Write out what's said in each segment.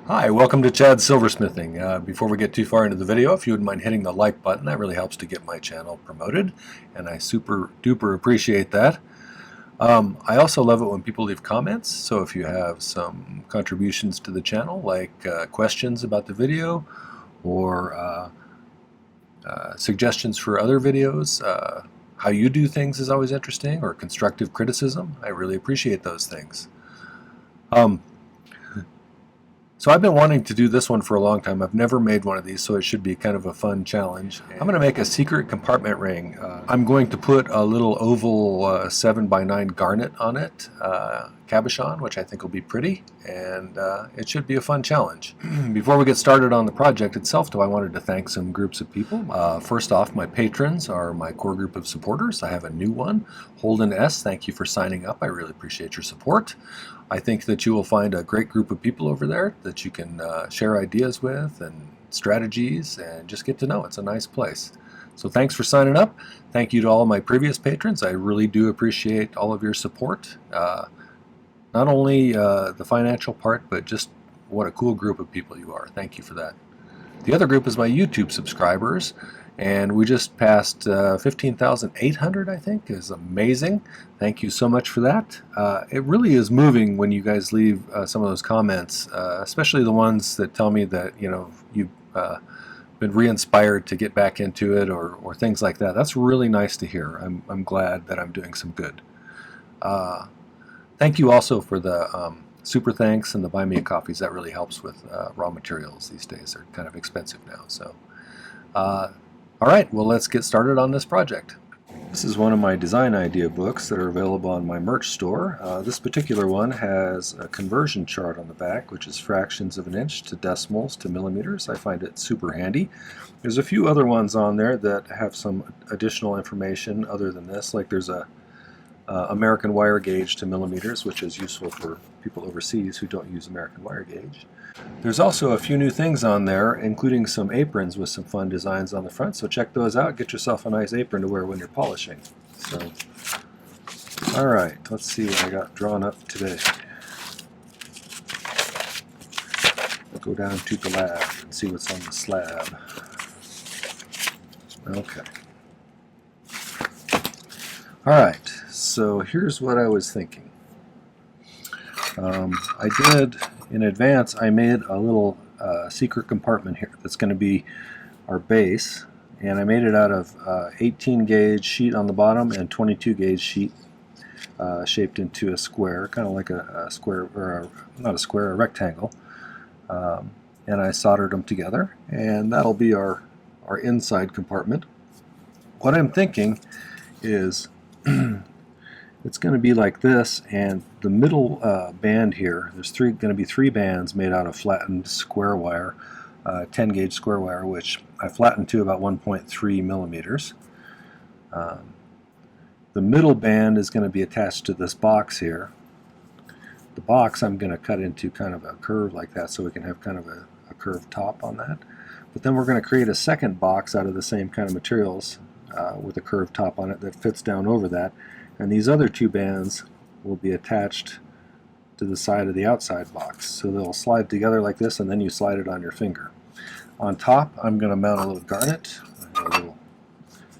Hi, welcome to Chad's Silversmithing. Before we get too far into the video, if you wouldn't mind hitting the like button, that really helps to get my channel promoted, and I super duper appreciate that. I also love it when people leave comments, so if you have some contributions to the channel, like questions about the video, or suggestions for other videos, how you do things is always interesting, or constructive criticism, I really appreciate those things. So I've been wanting to do this one for a long time. I've never made one of these, so it should be kind of a fun challenge. I'm going to make a secret compartment ring. I'm going to put a little oval 7x9 garnet on it, cabochon, which I think will be pretty, and it should be a fun challenge. Before we get started on the project itself, though, I wanted to thank some groups of people. First off, my patrons are my core group of supporters. I have a new one, Holden S. Thank you for signing up. I really appreciate your support. I think that you will find a great group of people over there that you can share ideas with and strategies and just get to know. It's a nice place. So thanks for signing up. Thank you to all my previous patrons. I really do appreciate all of your support. Not only the financial part, but just what a cool group of people you are. Thank you for that. The other group is my YouTube subscribers, and we just passed 15,800, I think. Is amazing. Thank you so much for that. It really is moving when you guys leave some of those comments, especially the ones that tell me that you've been re-inspired to get back into it, or things like that. That's really nice to hear. I'm glad that I'm doing some good. Thank you also for the super thanks and the buy me a coffees. That really helps with raw materials these days. They're kind of expensive now. So, all right, well, let's get started on this project. This is one of my design idea books that are available on my merch store. This particular one has a conversion chart on the back, which is fractions of an inch to decimals to millimeters. I find it super handy. There's a few other ones on there that have some additional information other than this, like there's a American wire gauge to millimeters, which is useful for people overseas who don't use American wire gauge. There's also a few new things on there, including some aprons with some fun designs on the front, so check those out. Get yourself a nice apron to wear when you're polishing. So, alright, let's see what I got drawn up today. I'll go down to the lab and see what's on the slab. Okay. Alright, so here's what I was thinking. I did, in advance, I made a little secret compartment here that's going to be our base, and I made it out of 18 gauge sheet on the bottom and 22 gauge sheet shaped into a square, kind of like a square, or not a square, a rectangle, and I soldered them together, and that'll be our inside compartment. What I'm thinking is it's going to be like this, and the middle band here, there's going to be three bands made out of flattened square wire, 10 gauge square wire, which I flattened to about 1.3 millimeters. The middle band is going to be attached to this box here. The box I'm going to cut into kind of a curve like that, so we can have kind of a curved top on that. But then we're going to create a second box out of the same kind of materials with a curved top on it that fits down over that. And these other two bands will be attached to the side of the outside box. So they'll slide together like this, and then you slide it on your finger. On top, I'm going to mount a little garnet, a little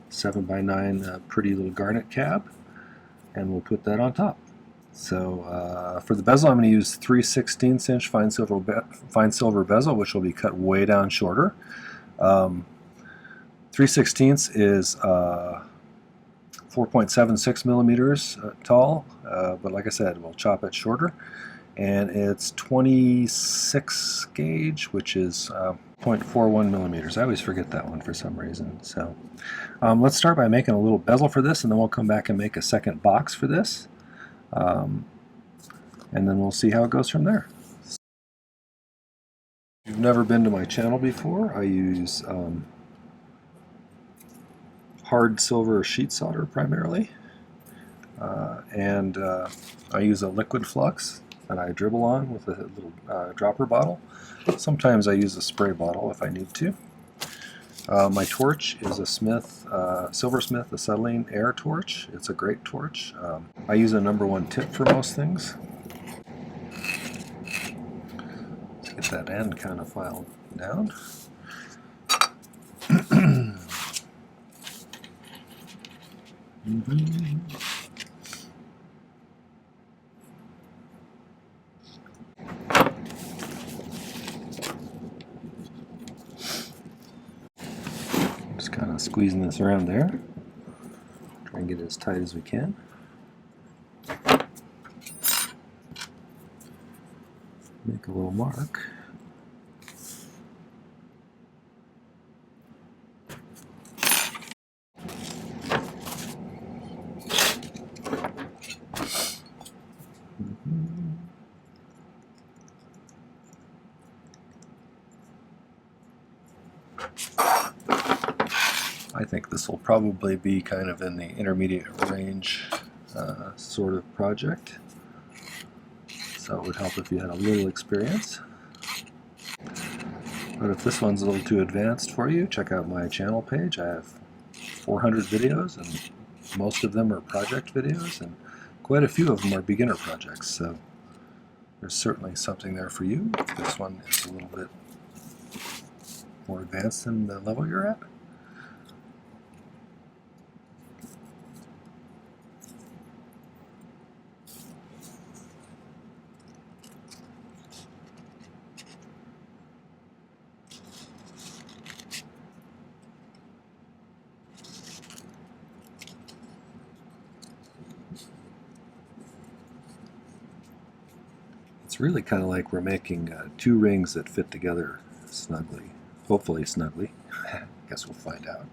7x9 pretty little garnet cab, and we'll put that on top. So for the bezel, I'm going to use 3/16 inch fine silver bezel, which will be cut way down shorter. 3/16 is 4.76 millimeters tall, but like I said, we'll chop it shorter. And it's 26 gauge, which is 0.41 millimeters. I always forget that one for some reason. So let's start by making a little bezel for this, and then we'll come back and make a second box for this. And then we'll see how it goes from there. If you've never been to my channel before, I use hard silver sheet solder primarily, and I use a liquid flux that I dribble on with a little dropper bottle. Sometimes I use a spray bottle if I need to. My torch is a Silversmith acetylene air torch. It's a great torch. I use a #1 tip for most things. Let's get that end kind of filed down. Just kind of squeezing this around there. Try and get it as tight as we can. Make a little mark. I think this will probably be kind of in the intermediate range sort of project. So it would help if you had a little experience. But if this one's a little too advanced for you, check out my channel page. I have 400 videos, and most of them are project videos, and quite a few of them are beginner projects. So there's certainly something there for you. This one is a little bit more advanced than the level you're at. It's really kind of like we're making two rings that fit together snugly, hopefully snugly. Guess we'll find out.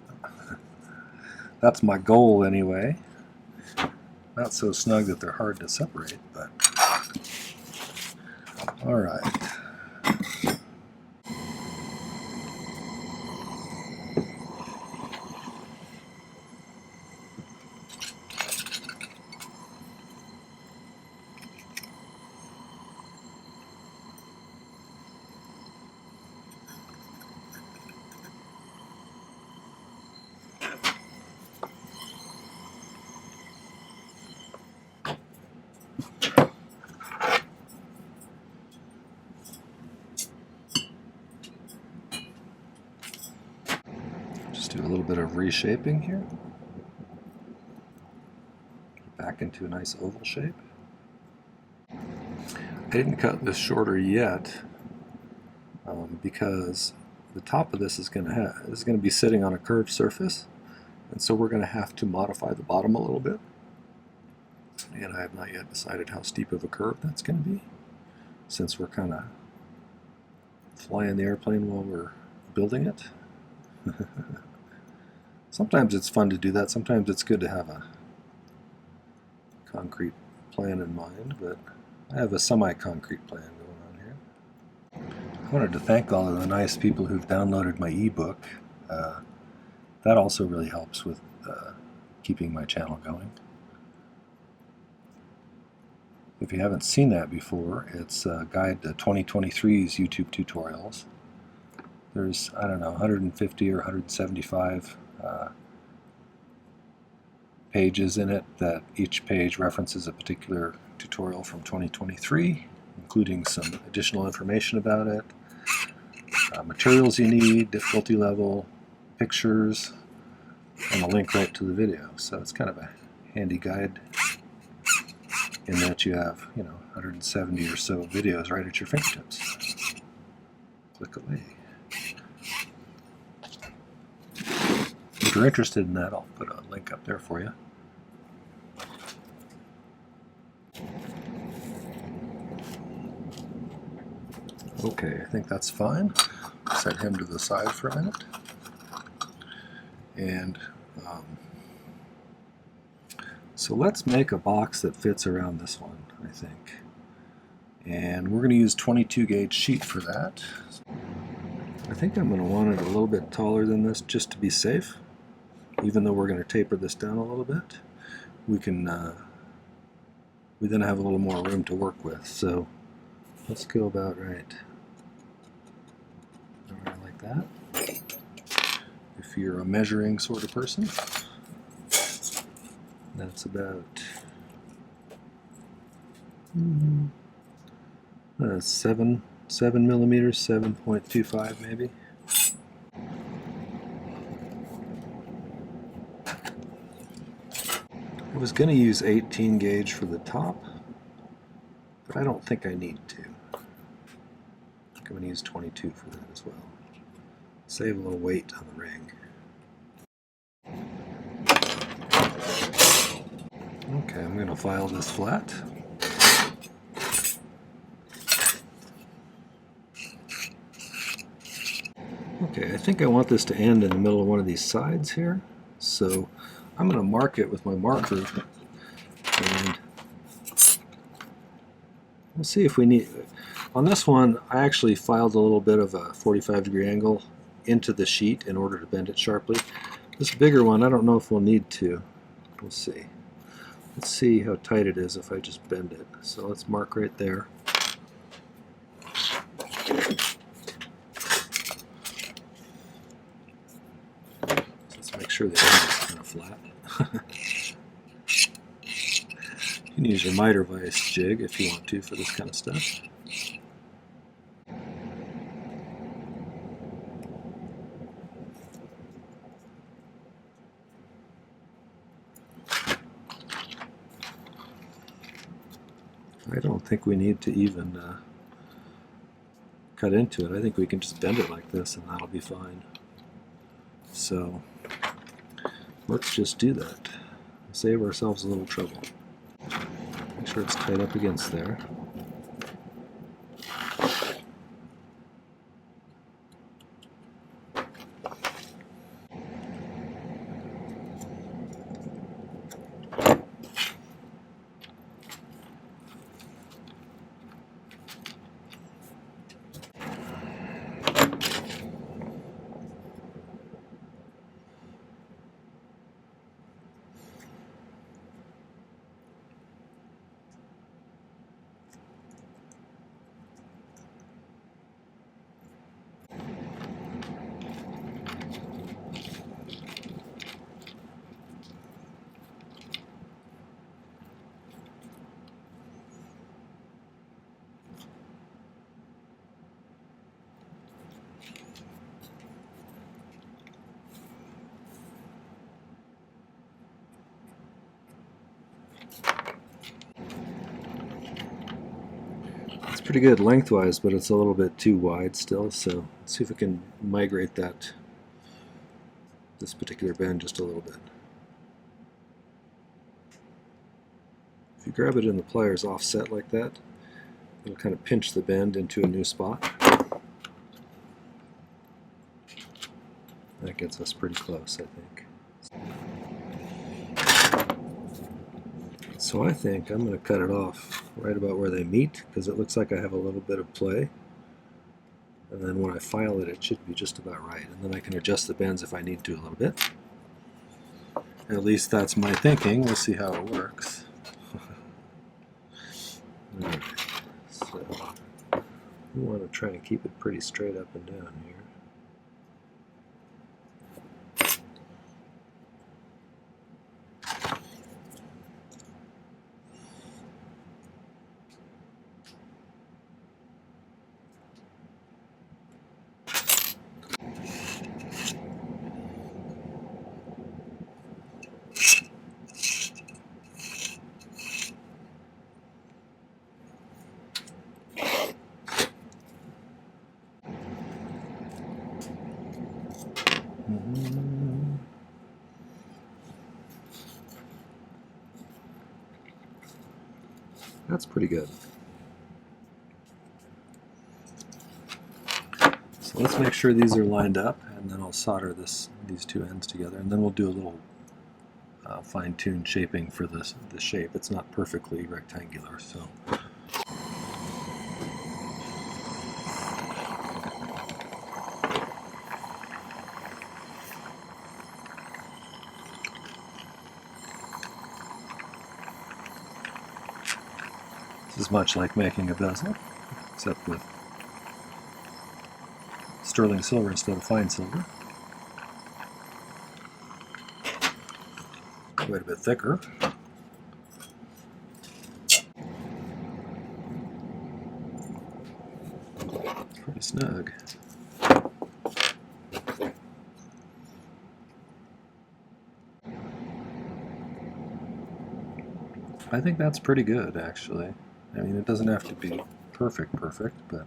That's my goal anyway. Not so snug that they're hard to separate, but all right. Just do a little bit of reshaping here. Back into a nice oval shape. I didn't cut this shorter yet because the top of this is going to be sitting on a curved surface, and so we're going to have to modify the bottom a little bit. And I have not yet decided how steep of a curve that's going to be, since we're kind of flying the airplane while we're building it. Sometimes it's fun to do that. Sometimes it's good to have a concrete plan in mind, but I have a semi-concrete plan going on here. I wanted to thank all of the nice people who've downloaded my ebook. That also really helps with keeping my channel going. If you haven't seen that before, it's a guide to 2023's YouTube tutorials. There's, I don't know, 150 or 175 pages in it that each page references a particular tutorial from 2023, including some additional information about it, materials you need, difficulty level, pictures, and a link right to the video. So it's kind of a handy guide in that you have, 170 or so videos right at your fingertips. Click away. If you're interested in that, I'll put a link up there for you. Okay, I think that's fine. Set him to the side for a minute. And so let's make a box that fits around this one, I think. And we're going to use 22 gauge sheet for that. I think I'm going to want it a little bit taller than this just to be safe. Even though we're going to taper this down a little bit, we can we then have a little more room to work with. So let's go about right like that. If you're a measuring sort of person, that's about 7 7 millimeters, 7.25 maybe. I was going to use 18 gauge for the top, but I don't think I need to. I'm going to use 22 for that as well. Save a little weight on the ring. Okay, I'm going to file this flat. Okay, I think I want this to end in the middle of one of these sides here, so I'm going to mark it with my marker, and we'll see if we need... On this one, I actually filed a little bit of a 45-degree angle into the sheet in order to bend it sharply. This bigger one, I don't know if we'll need to. We'll see. Let's see how tight it is if I just bend it. So let's mark right there. Let's make sure the end is kind of flat. You can use your miter vise jig if you want to for this kind of stuff. I don't think we need to even cut into it. I think we can just bend it like this and that'll be fine. So let's just do that. Save ourselves a little trouble. Make sure it's tight up against there. It's pretty good lengthwise, but it's a little bit too wide still, so let's see if we can migrate this particular bend just a little bit. If you grab it in the pliers offset like that, it'll kind of pinch the bend into a new spot. That gets us pretty close, I think. So I think I'm going to cut it off right about where they meet, because it looks like I have a little bit of play. And then when I file it, it should be just about right. And then I can adjust the bends if I need to a little bit. At least that's my thinking. We'll see how it works. Alright, so we want to try and keep it pretty straight up and down here. That's pretty good. So let's make sure these are lined up, and then I'll solder these two ends together, and then we'll do a little fine-tuned shaping for the shape. It's not perfectly rectangular, so. This is much like making a bezel, except with sterling silver instead of fine silver. Quite a bit thicker. Pretty snug. I think that's pretty good, actually. I mean, it doesn't have to be perfect, but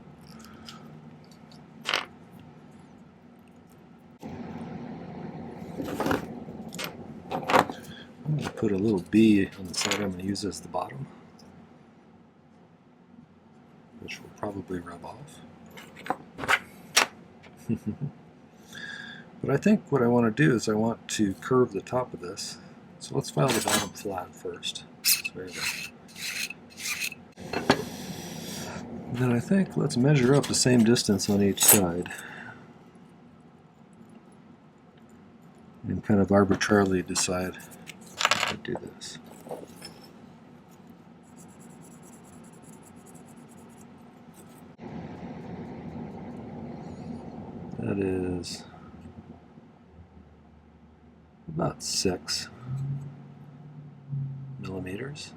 I'm going to put a little B on the side I'm going to use as the bottom, which will probably rub off. But I think what I want to do is I want to curve the top of this. So let's file the bottom flat first. And then I think let's measure up the same distance on each side and kind of arbitrarily decide how to do this. That is about 6 millimeters.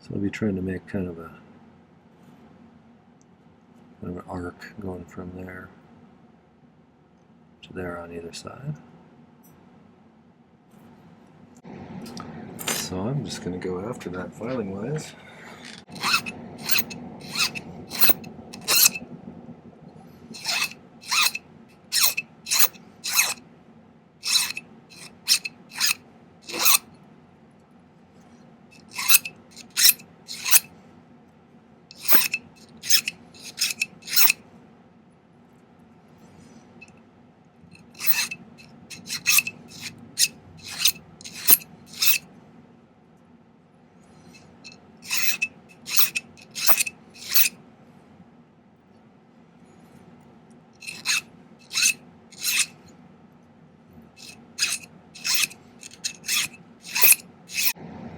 So I'll be trying to make kind of an arc going from there to there on either side. So I'm just going to go after that filing wise.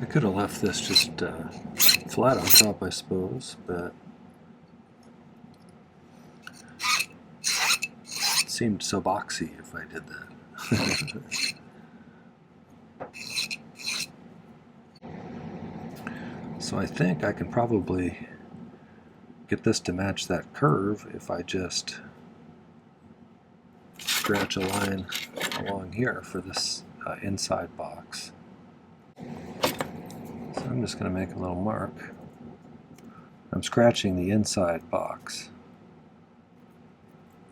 I could have left this just flat on top, I suppose, but it seemed so boxy if I did that. So I think I can probably get this to match that curve if I just scratch a line along here for this inside box. So I'm just going to make a little mark. I'm scratching the inside box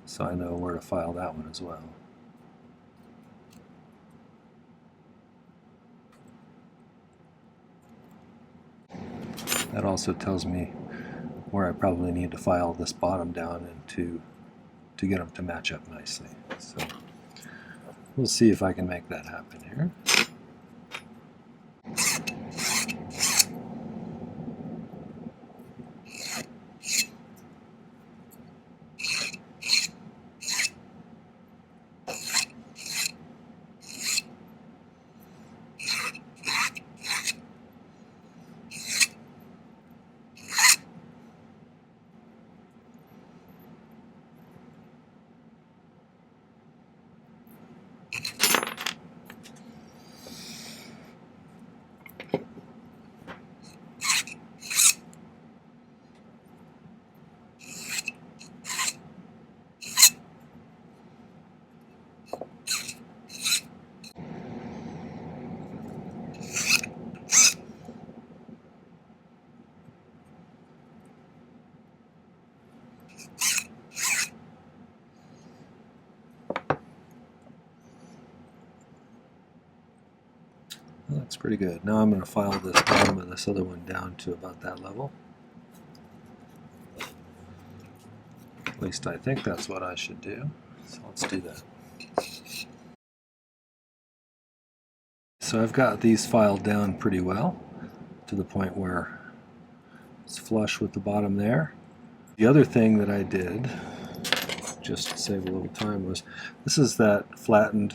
so I know where to file that one as well. That also tells me where I probably need to file this bottom down into to get them to match up nicely. So we'll see if I can make that happen here. That's pretty good. Now I'm going to file this bottom of this other one down to about that level. At least I think that's what I should do. So let's do that. So I've got these filed down pretty well to the point where it's flush with the bottom there. The other thing that I did, just to save a little time, was this is that flattened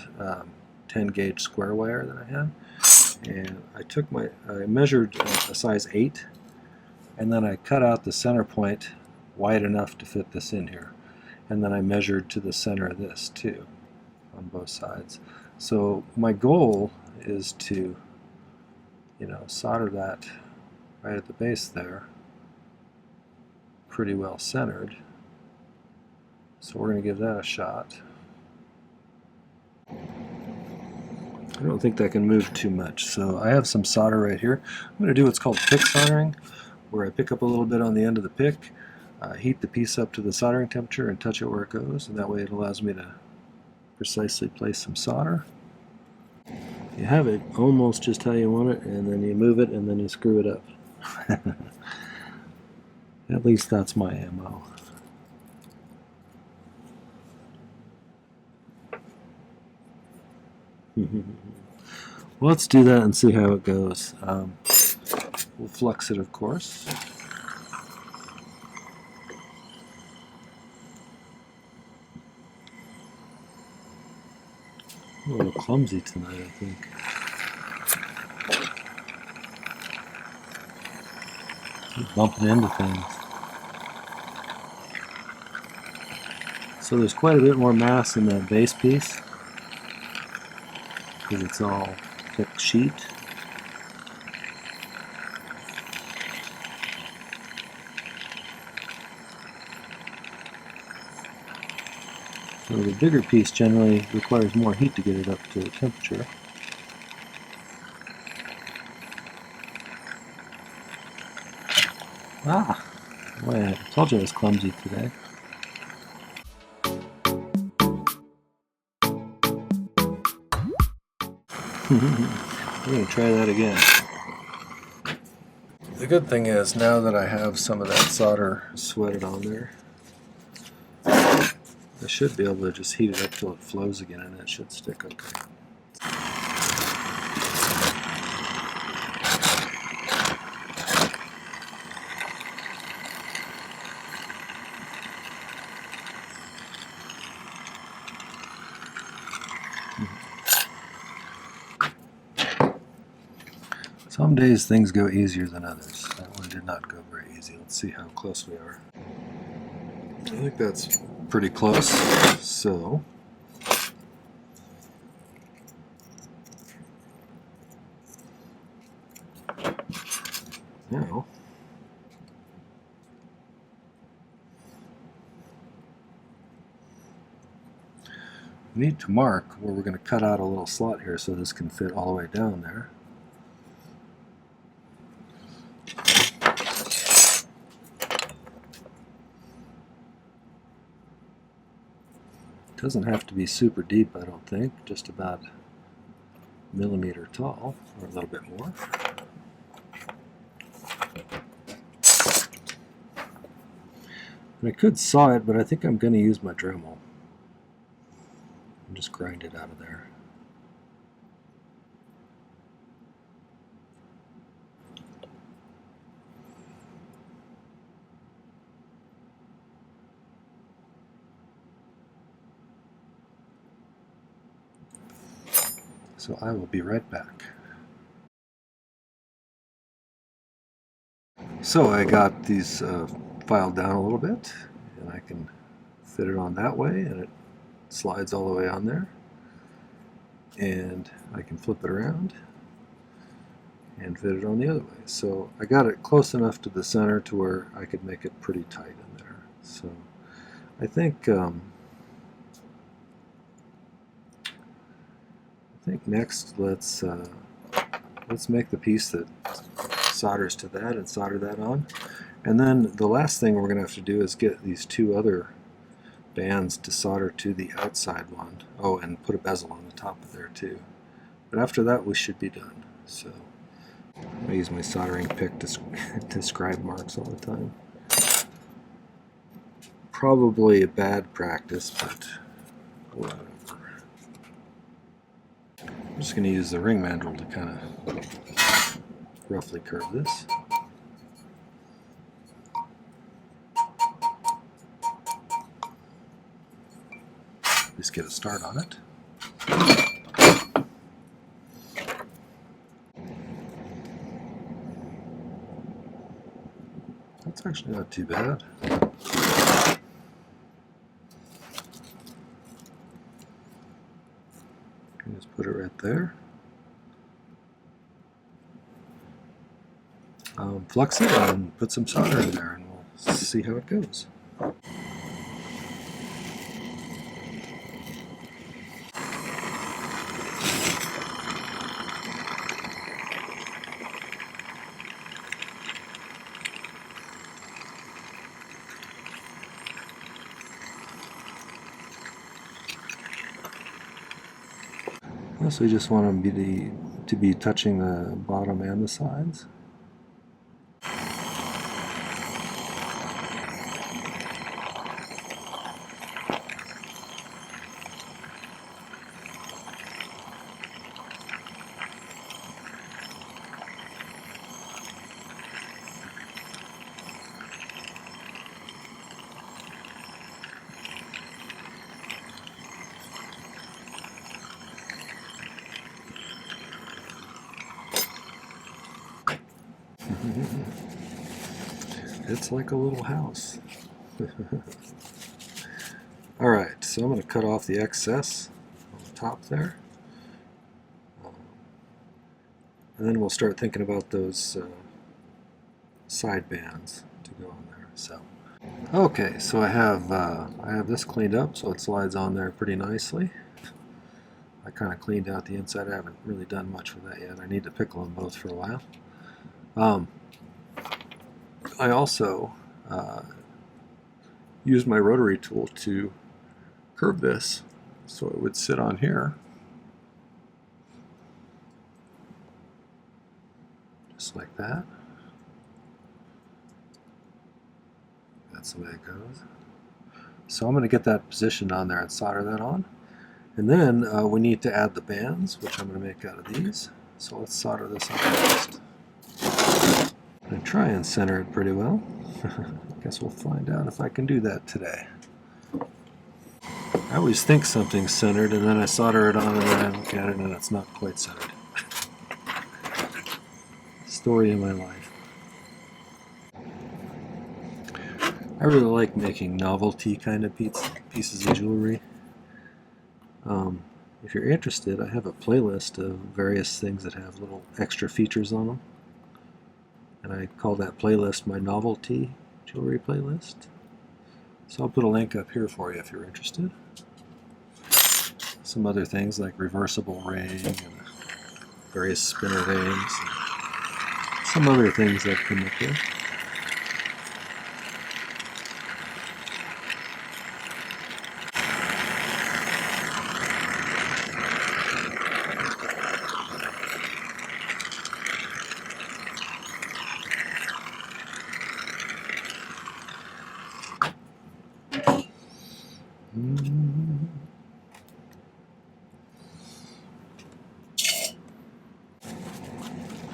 10 gauge square wire that I had. And I measured a size 8, and then I cut out the center point wide enough to fit this in here. And then I measured to the center of this too. on both sides. So my goal is to, solder that right at the base there, pretty well centered. So we're going to give that a shot. I don't think that can move too much. So I have some solder right here. I'm going to do what's called pick soldering, where I pick up a little bit on the end of the pick, heat the piece up to the soldering temperature and touch it where it goes, and that way it allows me to precisely place some solder. You have it almost just how you want it, and then you move it and then you screw it up. At least that's my MO. Well, let's do that and see how it goes. We'll flux it, of course. A little clumsy tonight, I think. Keep bumping into things. So there's quite a bit more mass in that base piece because it's all thick sheet. So the bigger piece generally requires more heat to get it up to temperature. Ah, boy, I told you I was clumsy today. We're going to try that again. The good thing is, now that I have some of that solder sweated on there, I should be able to just heat it up till it flows again, and it should stick okay. Some days things go easier than others. That one did not go very easy. Let's see how close we are. I think that's pretty close. So now we need to mark where we're going to cut out a little slot here so this can fit all the way down there. It doesn't have to be super deep, I don't think, just about a millimeter tall, or a little bit more. And I could saw it, but I think I'm going to use my Dremel and just grind it out of there. So I will be right back. So I got these filed down a little bit, and I can fit it on that way, and it slides all the way on there. And I can flip it around and fit it on the other way. So I got it close enough to the center to where I could make it pretty tight in there. So I think next let's make the piece that solders to that and solder that on. And then the last thing we're going to have to do is get these two other bands to solder to the outside one. Oh, and put a bezel on the top of there too. But after that we should be done. So I use my soldering pick to scribe marks all the time. Probably a bad practice, but whatever. I'm just going to use the ring mandrel to kind of roughly curve this. Just get a start on it. That's actually not too bad. Just put it right there. Flux it and put some solder in there, and we'll see how it goes. So we just want them to be touching the bottom and the sides. It's like a little house. Alright, so I'm going to cut off the excess on the top there. And then we'll start thinking about those side bands to go on there. So, okay, so I have this cleaned up so it slides on there pretty nicely. I kind of cleaned out the inside. I haven't really done much with that yet. I need to pickle them both for a while. I also used my rotary tool to curve this so it would sit on here, just like that. That's the way it goes. So I'm going to get that positioned on there and solder that on. And then we need to add the bands, which I'm going to make out of these. So let's solder this on first. I try and center it pretty well. Guess we'll find out if I can do that today. I always think something's centered and then I solder it on and then I look at it and it's not quite centered. Story of my life. I really like making novelty kind of pieces of jewelry. If you're interested, I have a playlist of various things that have little extra features on them. And I call that playlist my novelty jewelry playlist. So I'll put a link up here for you if you're interested. Some other things like reversible ring and various spinner rings and some other things that come up here.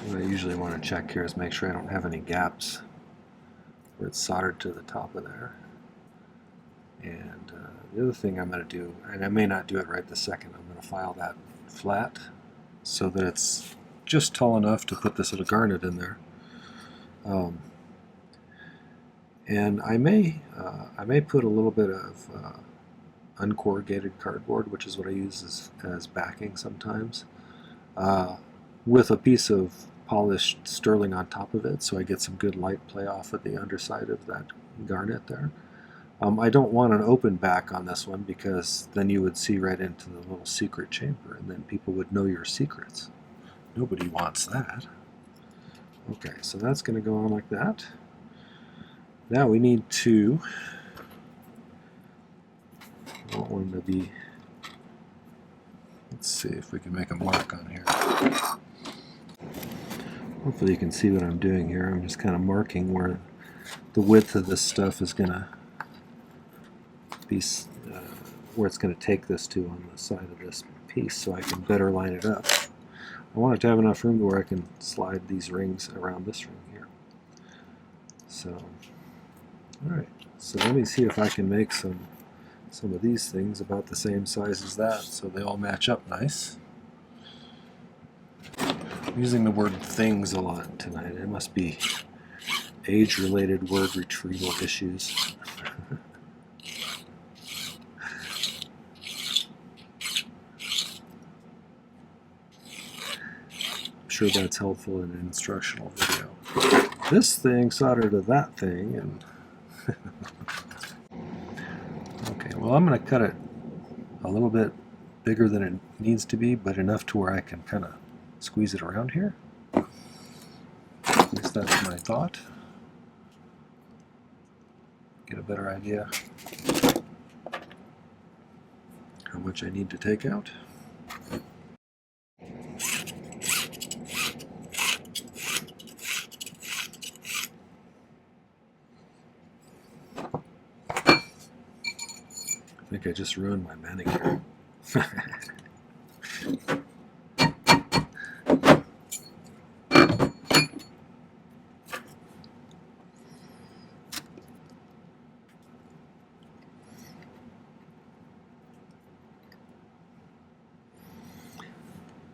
What I usually want to check here is make sure I don't have any gaps where it's soldered to the top of there. And the other thing I'm going to do, and I may not do it right this second, I'm going to file that flat so that it's just tall enough to put this little garnet in there. And I may put a little bit of uncorrugated cardboard, which is what I use as backing sometimes, with a piece of polished sterling on top of it, so I get some good light play off of the underside of that garnet there. I don't want an open back on this one because then you would see right into the little secret chamber and then people would know your secrets. Nobody wants that. Okay, so that's going to go on like that. Now we need to, I want one to be, let's see if we can make a mark on here. Hopefully you can see what I'm doing here. I'm just kind of marking where the width of this stuff is going to be, where it's going to take this to on the side of this piece so I can better line it up. I want it to have enough room to where I can slide these rings around this ring here. So, alright, so let me see if I can make some of these things about the same size as that so they all match up nice. I'm using the word things a lot tonight. It must be age-related word retrieval issues. sure that's helpful in an instructional video. This thing soldered to that thing, and okay, well, I'm going to cut it a little bit bigger than it needs to be, but enough to where I can kind of squeeze it around here. At least that's my thought. Get a better idea how much I need to take out. I think I just ruined my manicure.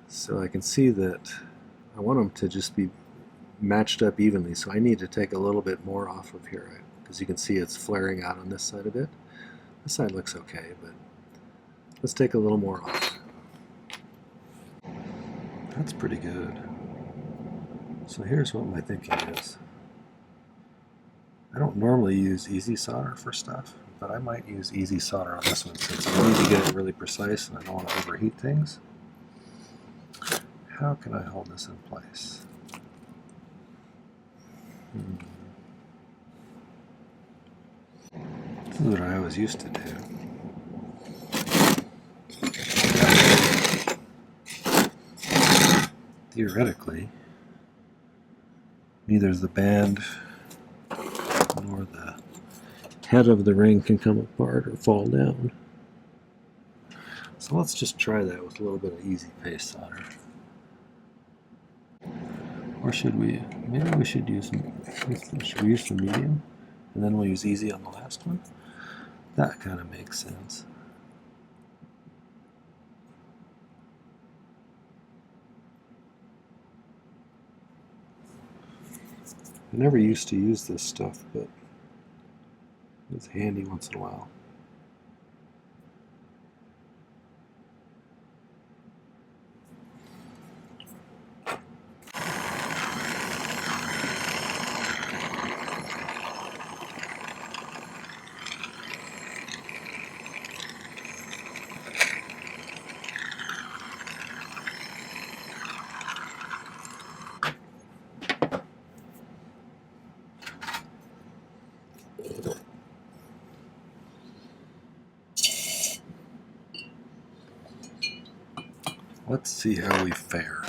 So I can see that I want them to just be matched up evenly, so I need to take a little bit more off of here, because you can see it's flaring out on this side a bit. This side looks okay, but let's take a little more off. That's pretty good. So here's what my thinking is. I don't normally use easy solder for stuff, but I might use easy solder on this one since I need to get it really precise and I don't want to overheat things. How can I hold this in place? This is what I always used to do. Theoretically, neither the band nor the head of the ring can come apart or fall down. So let's just try that with a little bit of easy paste solder. Or should we? Maybe we should use the medium, and then we'll use easy on the last one. That kind of makes sense. I never used to use this stuff, but it's handy once in a while. Let's see how we fared.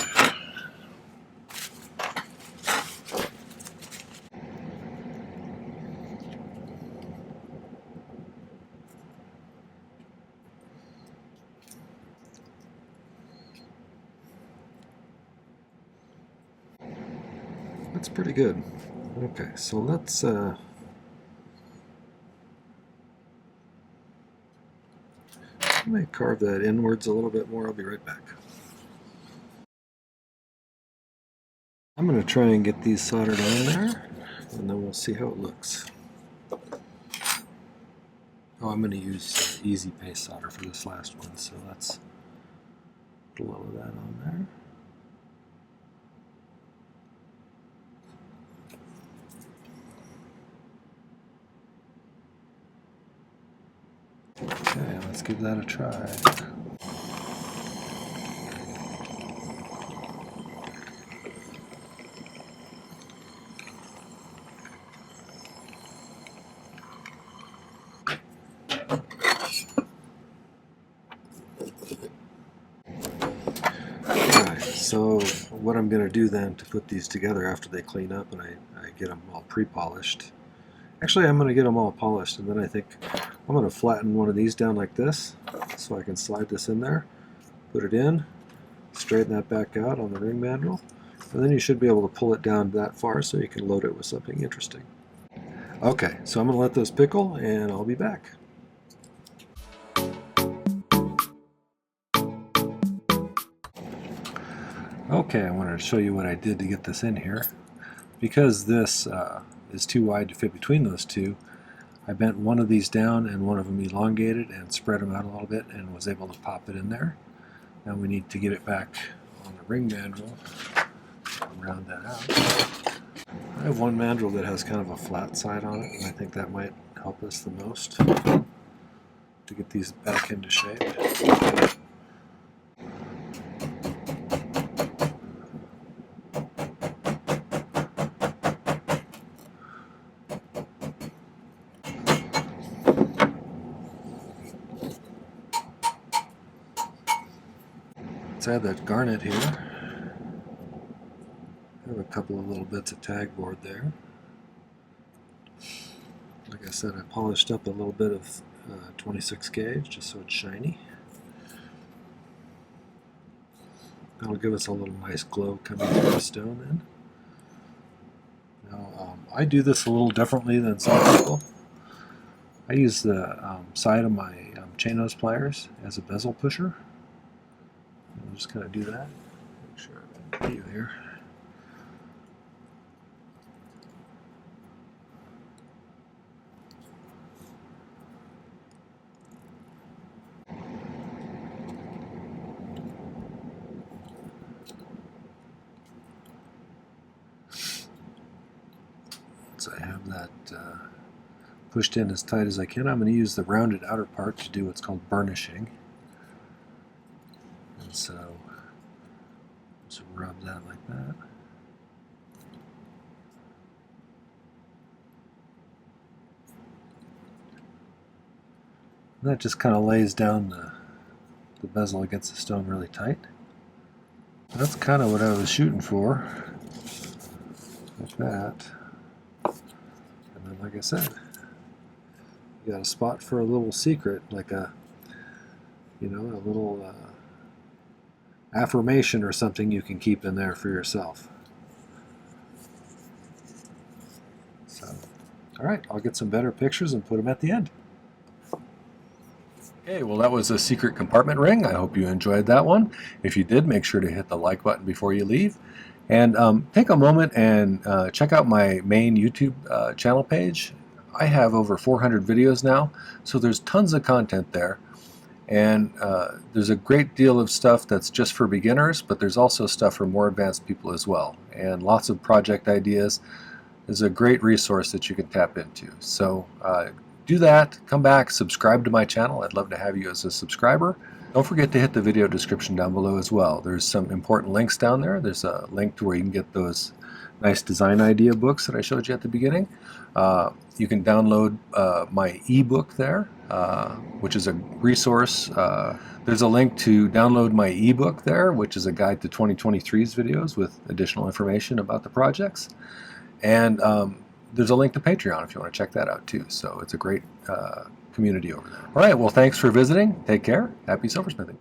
That's pretty good. Okay, so let's let me carve that inwards a little bit more. I'll be right back. I'm going to try and get these soldered on there, and then we'll see how it looks. Oh, I'm going to use easy paste solder for this last one, so let's put a little of that on there. Okay, let's give that a try. So what I'm going to do then to put these together after they clean up and I get them all pre-polished. Actually, I'm going to get them all polished, and then I think I'm going to flatten one of these down like this so I can slide this in there, put it in, straighten that back out on the ring mandrel, and then you should be able to pull it down that far so you can load it with something interesting. Okay, so I'm going to let those pickle and I'll be back. Okay, I wanted to show you what I did to get this in here. Because this is too wide to fit between those two, I bent one of these down and one of them elongated and spread them out a little bit and was able to pop it in there. Now we need to get it back on the ring mandrel round that out. I have one mandrel that has kind of a flat side on it, and I think that might help us the most to get these back into shape. Let's add that garnet here. I have a couple of little bits of tag board there. Like I said, I polished up a little bit of 26 gauge just so it's shiny. That'll give us a little nice glow coming through the stone then. Now, I do this a little differently than some people. I use the side of my chain nose pliers as a bezel pusher. I'll just kind of do that. Make sure I can get you here. So I have that pushed in as tight as I can. I'm going to use the rounded outer part to do what's called burnishing. And so just rub that like that. And that just kind of lays down the bezel against the stone really tight. That's kind of what I was shooting for, like that. And then, like I said, you got a spot for a little secret, like a, you know, a little affirmation or something you can keep in there for yourself. So, all right, I'll get some better pictures and put them at the end. Okay, well that was a secret compartment ring. I hope you enjoyed that one. If you did, make sure to hit the like button before you leave. And take a moment and check out my main YouTube channel page. I have over 400 videos now, so there's tons of content there. And there's a great deal of stuff that's just for beginners, but there's also stuff for more advanced people as well. And lots of project ideas. There's a great resource that you can tap into. So do that, come back, subscribe to my channel. I'd love to have you as a subscriber. Don't forget to hit the video description down below as well. There's some important links down there. There's a link to where you can get those nice design idea books that I showed you at the beginning. You can download my ebook there, which is a resource. There's a link to download my ebook there, which is a guide to 2023's videos with additional information about the projects. And there's a link to Patreon if you want to check that out too. So it's a great community over there. All right, well, thanks for visiting. Take care. Happy silversmithing.